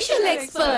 Official expert.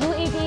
UET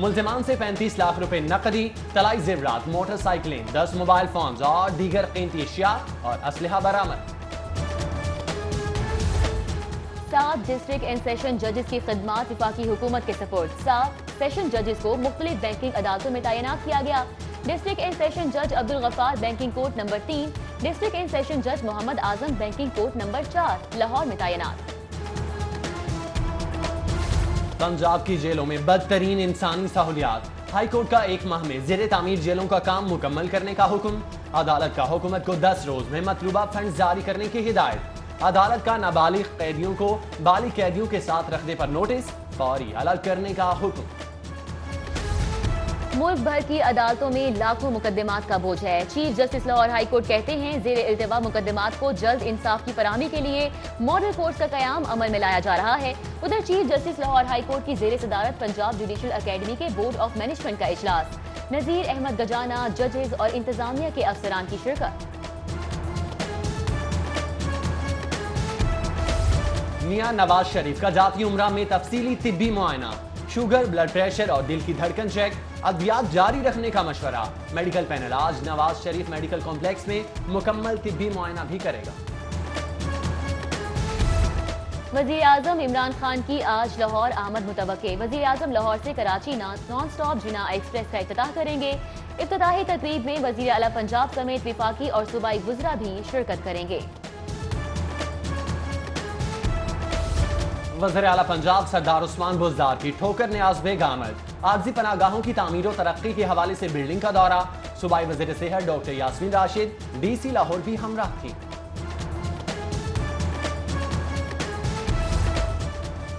ملزمان سے 35 لاکھ روپے نقدی، طلائی زیورات، موٹر سائیکلیں، 10 موبائل فونز اور دیگر قیمتی اشیاء اور اسلحہ برآمد۔ 7 ڈسٹرکٹ اینڈ سیشن ججز کی خدمات وفاقی حکومت کے سپورٹ۔ 7 سیشن ججز کو مختلف بینکنگ عدالتوں میں تعینات کیا گیا۔ ڈسٹرکٹ اینڈ سیشن جج Abdul Ghaffar banking court number 3، district and session جج Muhammad Azam banking court number 4 Lahore میں تعینات۔ پنجاب کی جیلوں میں بدترین انسانی سہولیات، ہائی کورٹ کا 1 ماہ میں زیر تعمیر جیلوں کا کام مکمل کرنے کا حکم، عدالت کا حکومت کو 10 روز میں مطلوبہ فنڈ جاری کرنے کی ہدایت، عدالت کا نابالغ قیدیوں کو بالغ قیدیوں کے ساتھ رکھنے پر نوٹس، فوری الگ کرنے کا حکم۔ ملک بھر کی عدالتوں میں لاکھوں مقدمات کا بوجھ ہے۔ Chief justice Lahore high court کہتے ہیں زیر التوا مقدمات کو جلد انصاف کی فراہمی کے لیے ماڈل کورٹس کا قیام عمل میں لایا جا رہا ہے۔ ادھر chief justice Lahore high court کی زیر صدارت پنجاب جوڈیشل اکیڈمی کے بورڈ آف مینجمنٹ کا اجلاس، نذیر احمد گجانہ، ججز اور انتظامیہ کے افسران کی شرکت۔ میاں نواز شریف کا جاتی عمرہ میں تفصیلی طبی معائنہ، شوگر، بلڈ پریشر اور دل کی دھڑکن چیک، ادویات جاری رکھنے کا مشورہ۔ میڈیکل پینل آج نواز شریف میڈیکل کمپلیکس میں مکمل طبی معائنہ بھی کرے گا۔ وزیر اعظم عمران خان کی آج لاہور آمد متوقع۔ وزیر اعظم لاہور سے کراچی نان سٹاپ جناح ایکسپریس کا افتتاح کریں گے۔ افتتاحی تقریب میں وزیر اعلیٰ پنجاب سمیت وفاقی اور صوبائی وزراء بھی شرکت کریں گے۔ وزیر اعلیٰ پنجاب سردار عثمان بزدار کی ٹھوکر نیاز بیگ آمد، عارضی پناہ گاہوں کی تعمیر و ترقی کے حوالے سے بلڈنگ کا دورہ، صوبائی وزیر صحت doctor Yasmin Rashid, D C Lahore بھی ہمراہ تھی۔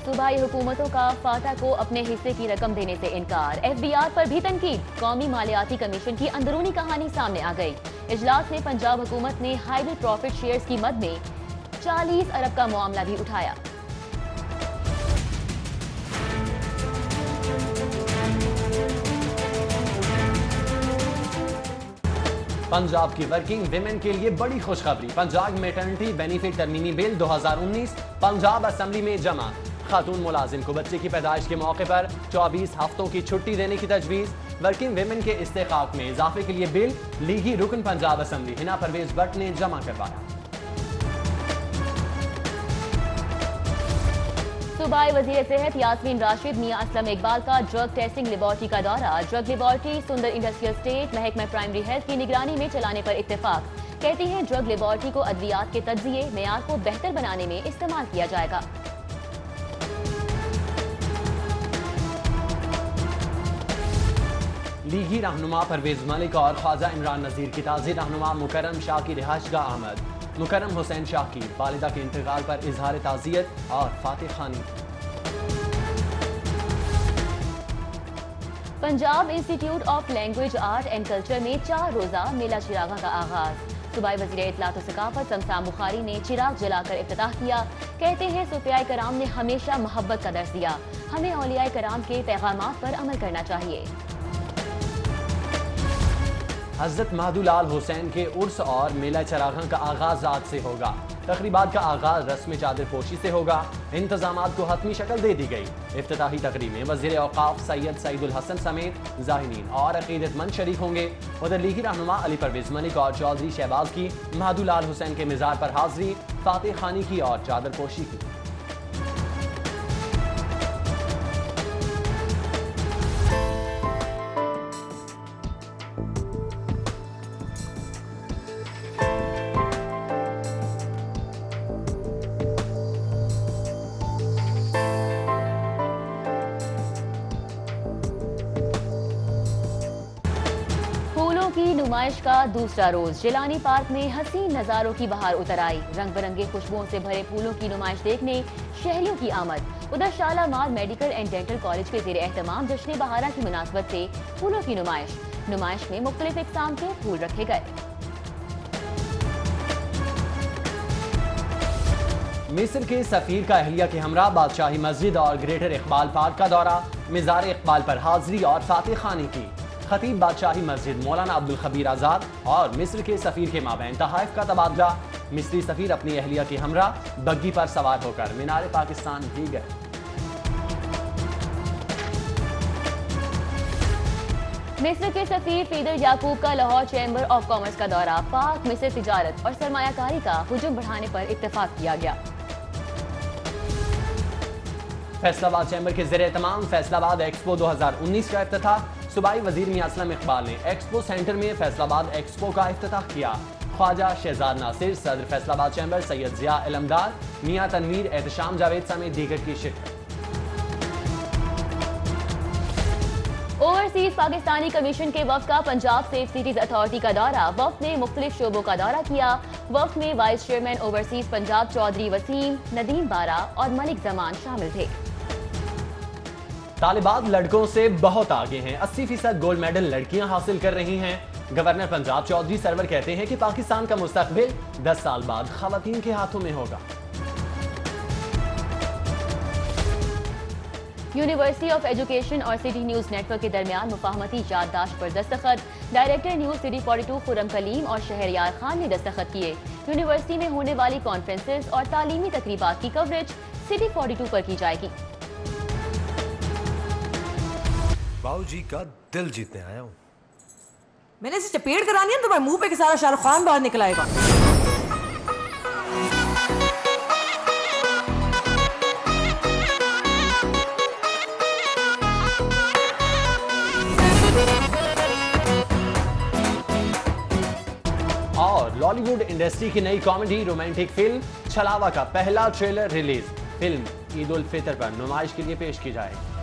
صوبائی حکومتوں کا فاٹا کو اپنے حصے کی رقم دینے سے انکار، ایف بی آر پر بھی تنقید، قومی مالیاتی کمیشن کی اندرونی کہانی سامنے آ گئی۔ اجلاس میں پنجاب حکومت نے ہائیبرڈ پروفٹ شیئرز کی مد میں 40 ارب کا معاملہ بھی اٹھایا۔ پنجاب کی ورکنگ ویمن کے لیے بڑی خوشخبری، پنجاب میٹرنٹی بینیفٹ ترمیمی بل 2019 پنجاب اسمبلی میں جمع، خاتون ملازم کو بچے کی پیدائش کے موقع پر 24 ہفتوں کی چھٹی دینے کی تجویز، ورکنگ ویمن کے استحقاق میں اضافے کے لیے بل لیگی رکن پنجاب اسمبلی ہنا پرویز بٹ نے جمع کروایا۔ صوبائی وزیر صحت یاسمین راشد میاں اسلم اقبال کا ڈرگ ٹیسٹنگ لیبارٹری کا دورہ، ڈرگ لیبارٹری سندر انڈسٹریل اسٹیٹ محکمہ پرائمری ہیلتھ کی نگرانی میں چلانے پر اتفاق، کہتی ہیں ڈرگ لیبارٹری کو ادویات کے تجزیے معیار کو بہتر بنانے میں استعمال کیا جائے گا۔ لیگی رہنما پرویز ملک اور خواجہ عمران نذیر کی تازی رہنما مکرم شاہ کی رہائش گاہ آمد، مکرم حسین شاہ کی والدہ کے انتقال پر اظہار تعزیت اور فاتح خوانی۔ Punjab institute of language art and culture میں 4 روزہ میلہ چراغاں کا آغاز، صوبائی وزیر اطلاعات و ثقافت سمسام بخاری نے چراغ جلا کر افتتاح کیا، کہتے ہیں صوفیاء کرام نے ہمیشہ محبت کا درس دیا، ہمیں اولیاء کرام کے پیغامات پر عمل کرنا چاہیے۔ حضرت مہدو لال حسین کے عرس اور میلہ چراغاں کا آغاز رات سے ہوگا، تقریبات کا آغاز رسم چادر پوشی سے ہوگا، انتظامات کو حتمی شکل دے دی گئی۔ افتتاحی تقریب میں وزیر اوقاف سید سعید الحسن سمیت زائرین اور عقیدت مند شریک ہوں گے۔ ادھر لیگی رہنما علی پرویز ملک اور چودھری شہباز کی مہدو لال حسین کے مزار پر حاضری، فاتح خوانی کی اور چادر پوشی کی۔ کی نمائش کا دوسرا روز جیلانی پارک میں حسین نظاروں کی بہار اتر آئی، رنگ برنگے خوشبوؤں سے بھرے پھولوں کی نمائش دیکھنے شہریوں کی آمد۔ ادھر Shalimar medical and dental college کے زیر اہتمام جشن بہارا کی مناسبت سے پھولوں کی نمائش میں مختلف اقسام کے پھول رکھے گئے۔ مصر کے سفیر کا اہلیہ کے ہمراہ بادشاہی مسجد اور گریٹر اقبال پارک کا دورہ، مزار اقبال پر حاضری اور فاتح خوانی کی۔ خطیب بادشاہی مسجد مولانا عبدالخبیر آزاد اور مصر کے سفیر کے مابین تحائف کا تبادلہ، مصری سفیر اپنی اہلیہ کے ہمراہ بگی پر سوار ہو کر مینار پاکستان بھی گئے۔ مصر کے سفیر فیدر یعقوب کا لاہور چیمبر آف کامرس کا دورہ، پاک مصر تجارت اور سرمایہ کاری کا حجم بڑھانے پر اتفاق کیا گیا۔ فیصل آباد چیمبر کے زیر اہتمام فیصل آباد ایکسپو 2019 کا افتتاح، صوبائی وزیر میاں اسلم اقبال نے ایکسپو سینٹر میں فیصل آباد ایکسپو کا افتتاح کیا۔ خواجہ شہزاد ناصر، صدر فیصل آباد چیمبر سید ضیاء علمدار، میاں تنویر، احتشام جاوید سمیت دیگر کی شرکت۔ اوورسیز پاکستانی کمیشن کے وفد کا پنجاب سیف سٹیز اتھارٹی کا دورہ، وفد نے مختلف شعبوں کا دورہ کیا۔ وفد میں vice chairman overseas Punjab Chaudhry Waseem, Nadeem بارہ اور ملک زمان شامل تھے۔ طالبات لڑکوں سے بہت آگے ہیں، 80% گولڈ میڈل لڑکیاں حاصل کر رہی ہیں۔ گورنر پنجاب چودھری سرور کہتے ہیں کہ پاکستان کا مستقبل 10 سال بعد خواتین کے ہاتھوں میں ہوگا۔ یونیورسٹی آف ایجوکیشن اور سٹی نیوز نیٹ ورک کے درمیان مفاہمتی یادداشت پر دستخط، ڈائریکٹر نیوز سٹی 42 خرم کلیم اور شہریار خان نے دستخط کیے۔ یونیورسٹی میں ہونے والی کانفرنسز اور تعلیمی تقریبات کی کوریج سٹی 42 پر کی جائے گی۔ باؤ جی کا دل جیتنے آیا ہوں۔ میں نے اسے چپیڑ کرانی ہے تو منہ پہ کے سارا شاہ رخ خان باہر نکل آئے گا۔ اور لالی ووڈ انڈسٹری کی نئی کامیڈی رومانٹک فلم چھلاوا کا پہلا ٹریلر ریلیز، فلم عید الفطر پر نمائش کے لیے پیش کی جائے گی۔